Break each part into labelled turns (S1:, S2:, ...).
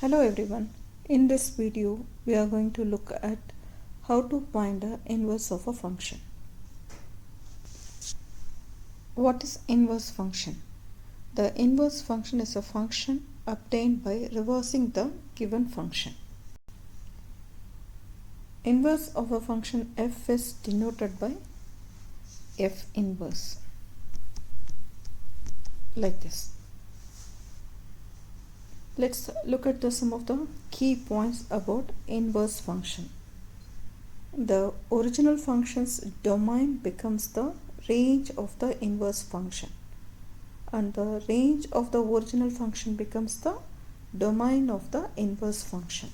S1: Hello everyone. In this video, we are going to look at how to find the inverse of a function. What is inverse function? The inverse function is a function obtained by reversing the given function. Inverse of a function f is denoted by f inverse, like this. Let's look at some of the key points about inverse function. The original function's domain becomes the range of the inverse function, and the range of the original function becomes the domain of the inverse function.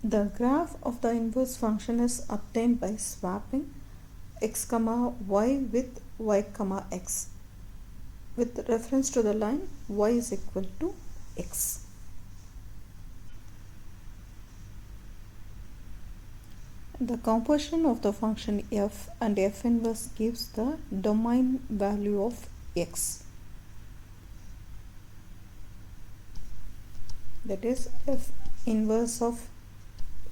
S1: The graph of the inverse function is obtained by swapping x comma y with y comma x with reference to the line y is equal to x. The composition of the function f and f inverse gives the domain value of x. That is f inverse of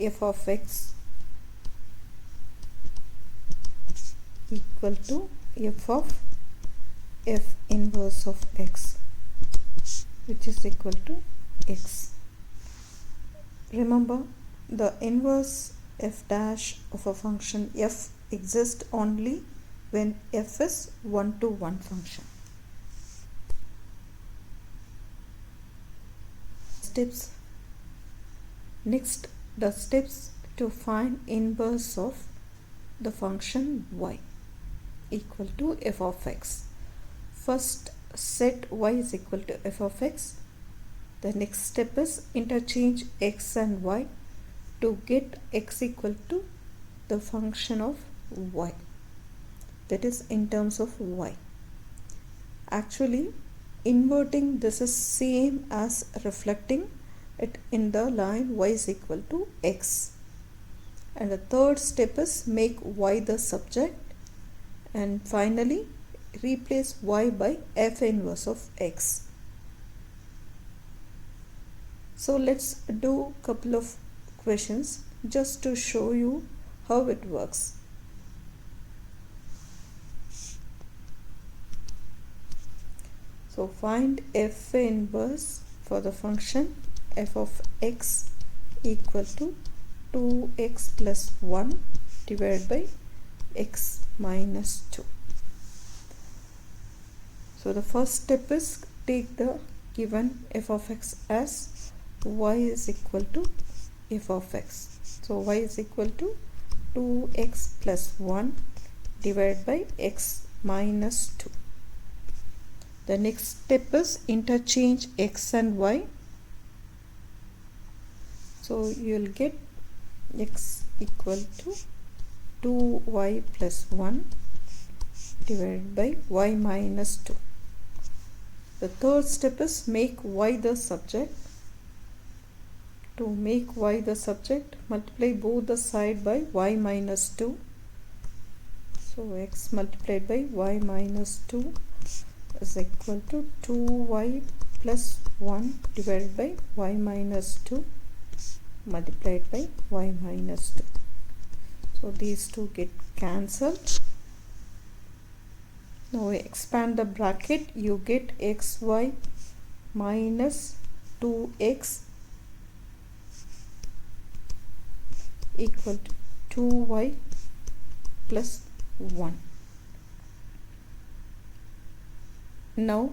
S1: f of x equal to f of f inverse of x, which is equal to x. Remember, the inverse f dash of a function f exists only when f is one-to-one function. Next, the steps to find inverse of the function y equal to f of x. First, set y is equal to f of x. The next step is interchange x and y to get x equal to the function of y, that is in terms of y. Actually, inverting this is same as reflecting it in the line y is equal to x. And the third step is make y the subject, and finally replace y by f inverse of x. So let's do a couple of questions just to show you how it works. So find f inverse for the function f of x equal to 2x plus 1 divided by x minus 2. So the first step is take the given f of x as y is equal to f of x. So y is equal to 2x plus 1 divided by x minus 2. The next step is interchange x and y. So you will get x equal to 2y plus 1 divided by y minus 2. The third step is make y the subject. To make y the subject, multiply both the side by y minus 2. So x multiplied by y minus 2 is equal to 2y plus 1 divided by y minus 2 multiplied by y minus 2. So these two get cancelled. Now expand the bracket, you get xy minus 2x equal to 2y plus 1. Now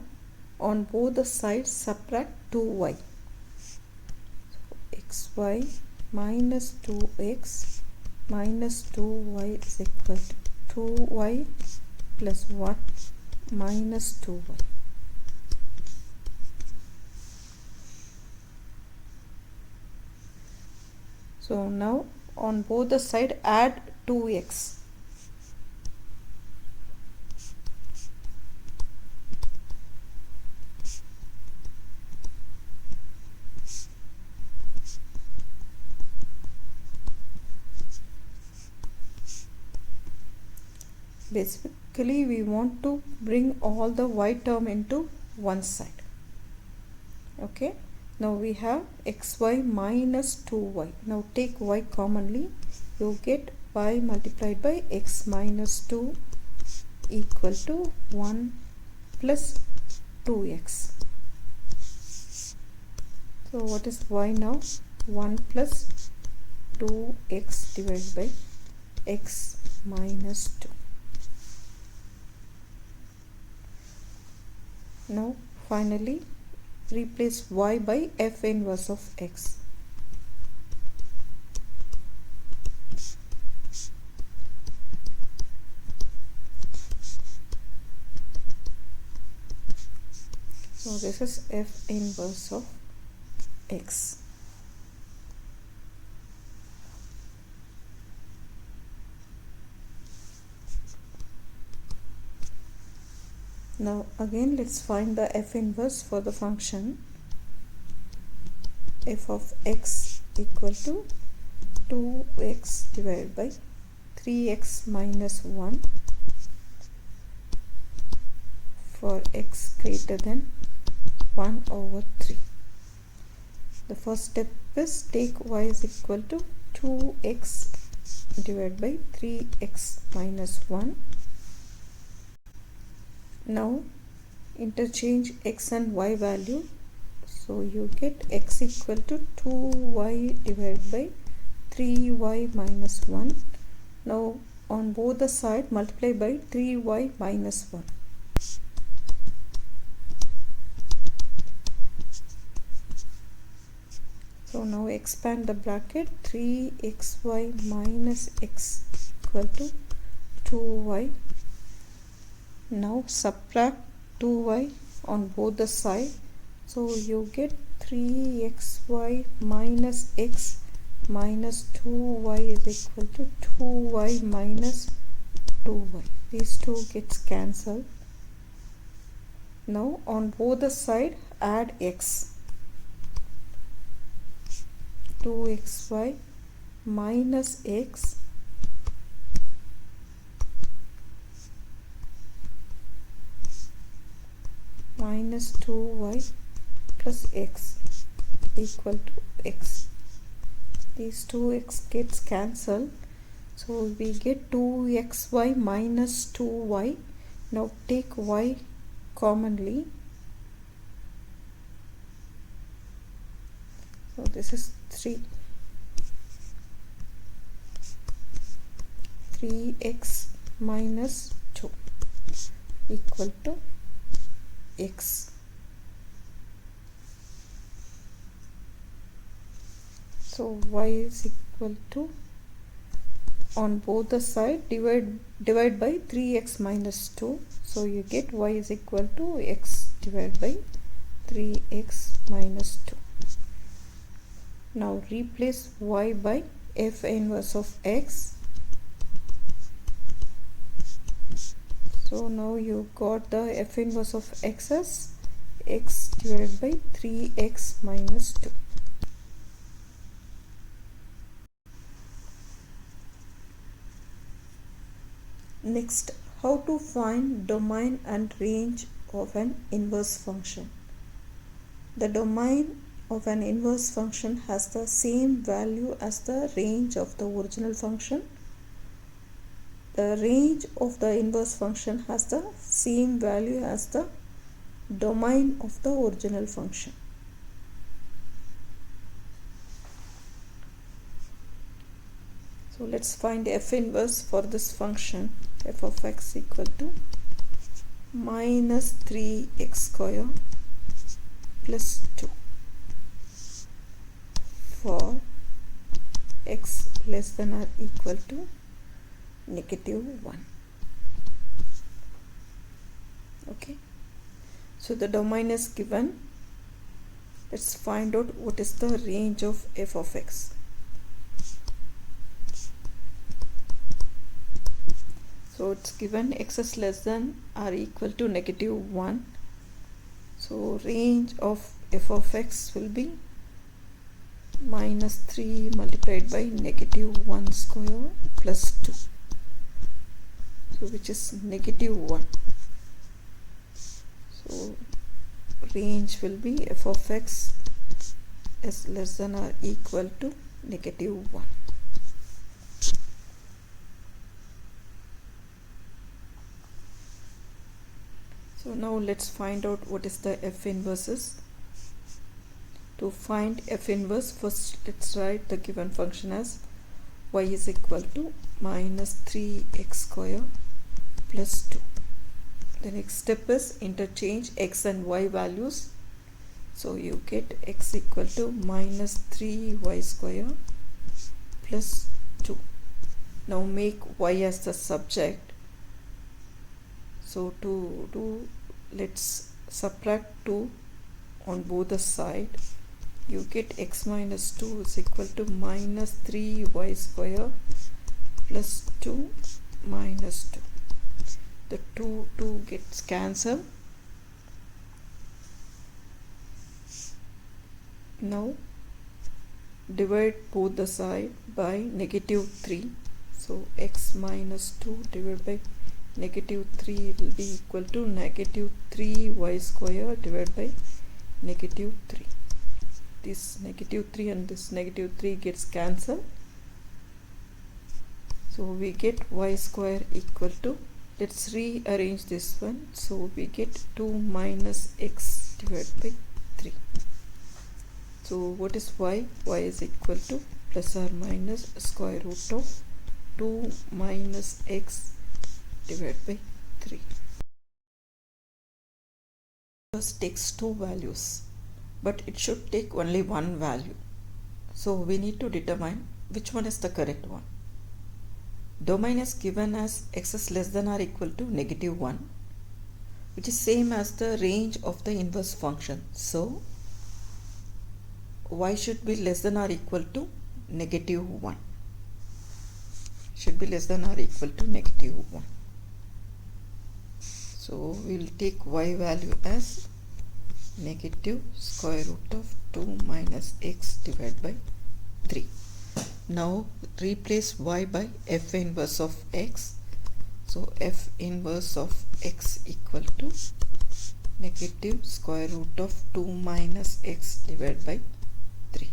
S1: on both the sides subtract 2y. So xy minus 2x minus 2y is equal to 2y plus 1 minus 2y. So now on both the side add 2x. Basically we want to bring all the y term into one side. Okay, now we have xy minus 2y. Now take y commonly, you get y multiplied by x minus 2 equal to 1 plus 2x. So what is y now? 1 plus 2x divided by x minus 2. Now finally replace y by f inverse of x. So this is f inverse of x. Now again let's find the f inverse for the function f of x equal to 2x divided by 3x minus 1 for x greater than 1 over 3. The first step is take y is equal to 2x divided by 3x minus 1. Now interchange x and y value, so you get x equal to 2y divided by 3y minus 1. Now on both the side multiply by 3y minus 1. So now expand the bracket, 3xy minus x equal to 2y. Now subtract 2y on both the side, so you get 3xy minus x minus 2y is equal to 2y minus 2y. These two gets cancelled. Now on both the side add x. 2xy minus x minus 2y plus x equal to x. These two x gets cancelled, so we get 2xy minus 2y. Now take y commonly, so this is 3x minus 2 equal to x. So y is equal to, on both the side divide by 3x minus 2, so you get y is equal to x divided by 3x minus 2. Now replace y by f inverse of x. So now you got the f inverse of x as x divided by 3x minus 2. Next, how to find domain and range of an inverse function. The domain of an inverse function has the same value as the range of the original function. The range of the inverse function has the same value as the domain of the original function. So let's find f inverse for this function. F of x equal to minus 3x square plus 2 for x less than or equal to negative 1. Okay, so the domain is given. Let's find out what is the range of f of x. So it's given x is less than or equal to negative 1. So range of f of x will be minus 3 multiplied by negative 1 square plus 2. So so which is -1. So range will be f of x is less than or equal to -1. So now let's find out what is the f inverses. To find f inverse, first let's write the given function as y is equal to minus 3x square plus 2. The next step is interchange x and y values. So you get x equal to minus 3y square plus 2. Now make y as the subject. So to do, let's subtract 2 on both the sides. You get x minus 2 is equal to minus 3y square plus 2 minus 2. The 2 gets cancelled. Now divide both the side by -3. So x minus 2 divided by -3 will be equal to -3y square divided by -3. This -3 and this -3 gets cancelled. So we get y square equal to, let's rearrange this one. So we get 2 minus x divided by 3. So what is y? Y is equal to plus or minus square root of 2 minus x divided by 3. First takes two values, but it should take only one value. So we need to determine which one is the correct one. Domain is given as x is less than or equal to -1, which is same as the range of the inverse function. So y should be less than or equal to -1. Should be less than or equal to -1. So we will take y value as negative square root of 2 minus x divided by 3. Now replace y by f inverse of x. So f inverse of x equal to negative square root of 2 minus x divided by 3.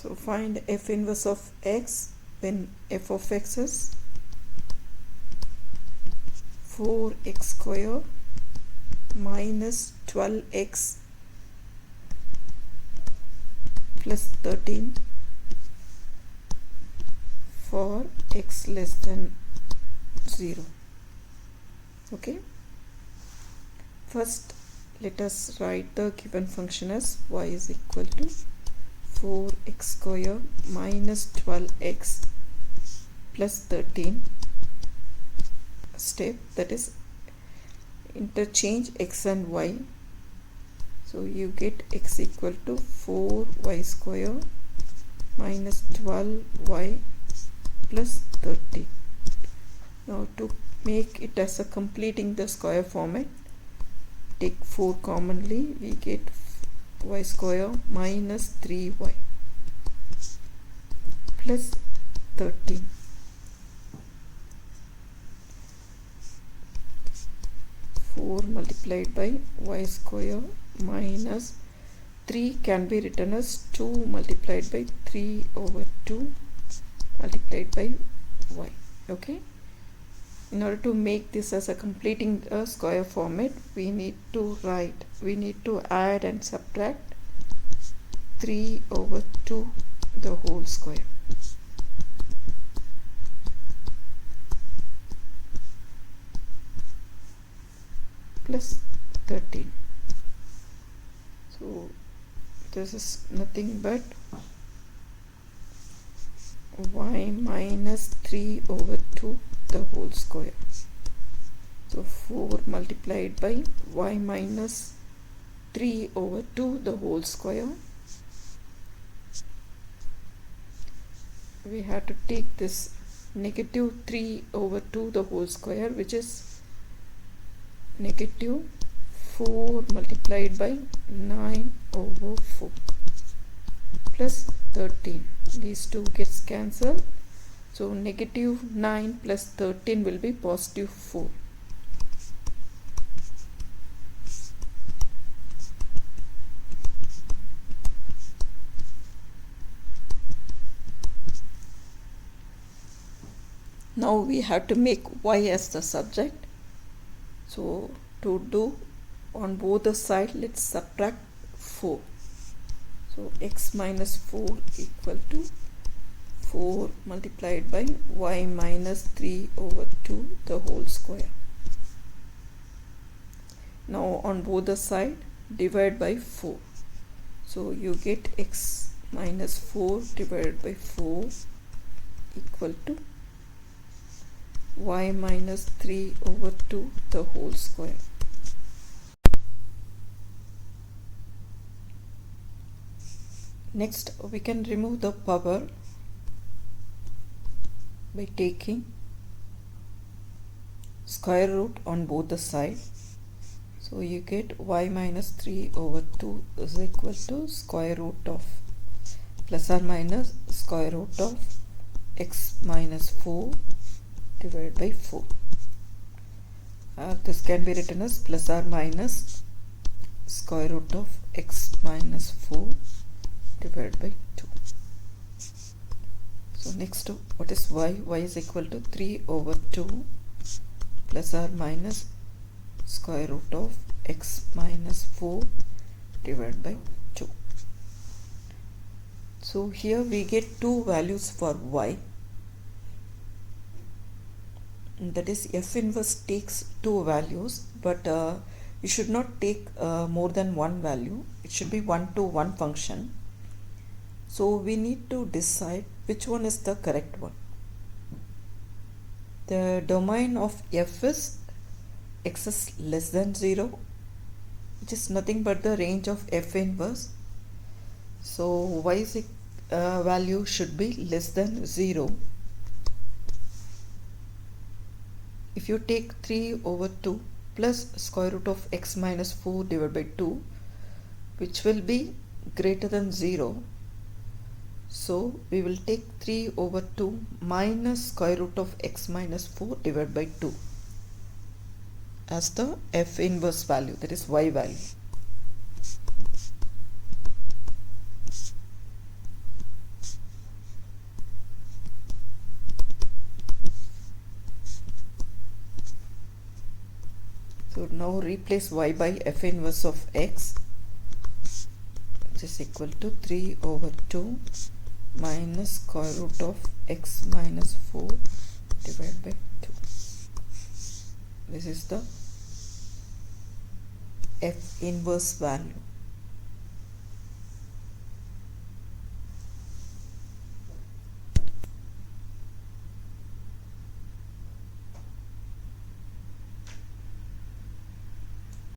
S1: So find f inverse of x when f of x is 4x square minus 12x plus 13 for x less than 0. Okay, first let us write the given function as y is equal to 4x square minus 12x plus 13. Step, that is interchange x and y. So you get x equal to 4y square minus 12y plus 30. Now to make it as a completing the square format, take 4 commonly, we get y square minus 3y plus 13. Multiplied by y square minus 3 can be written as 2 multiplied by 3 over 2 multiplied by y. Okay, in order to make this as a completing a square format, we need to add and subtract 3 over 2 the whole square. Plus 13. So this is nothing but y minus 3 over 2 the whole square. So 4 multiplied by y minus 3 over 2 the whole square. We have to take this negative 3 over 2 the whole square, which is negative 4 multiplied by 9 over 4 plus 13. These two gets cancelled. So negative 9 plus 13 will be positive 4. Now we have to make y as the subject. So to do, on both the side, let's subtract 4. So x minus 4 equal to 4 multiplied by y minus 3 over 2 the whole square. Now on both the side, divide by 4. So you get x minus 4 divided by 4 equal to y minus 3 over 2 the whole square. Next, we can remove the power by taking square root on both the sides. So you get y minus 3 over 2 is equal to square root of plus or minus square root of x minus 4 divided by 4. This can be written as plus or minus square root of x minus 4 divided by 2. So next, what is y? Y is equal to 3 over 2 plus or minus square root of x minus 4 divided by 2. So here we get two values for y. That is, f inverse takes two values, but you should not take more than one value. It should be 1 to 1 function. So we need to decide which one is the correct one. The domain of f is x is less than 0, which is nothing but the range of f inverse. So y's value should be less than 0. If you take 3 over 2 plus square root of x minus 4 divided by 2, which will be greater than 0, so we will take 3 over 2 minus square root of x minus 4 divided by 2 as the f inverse value, that is y value. So now replace y by f inverse of x, which is equal to 3 over 2 minus square root of x minus 4 divided by 2. This is the f inverse value.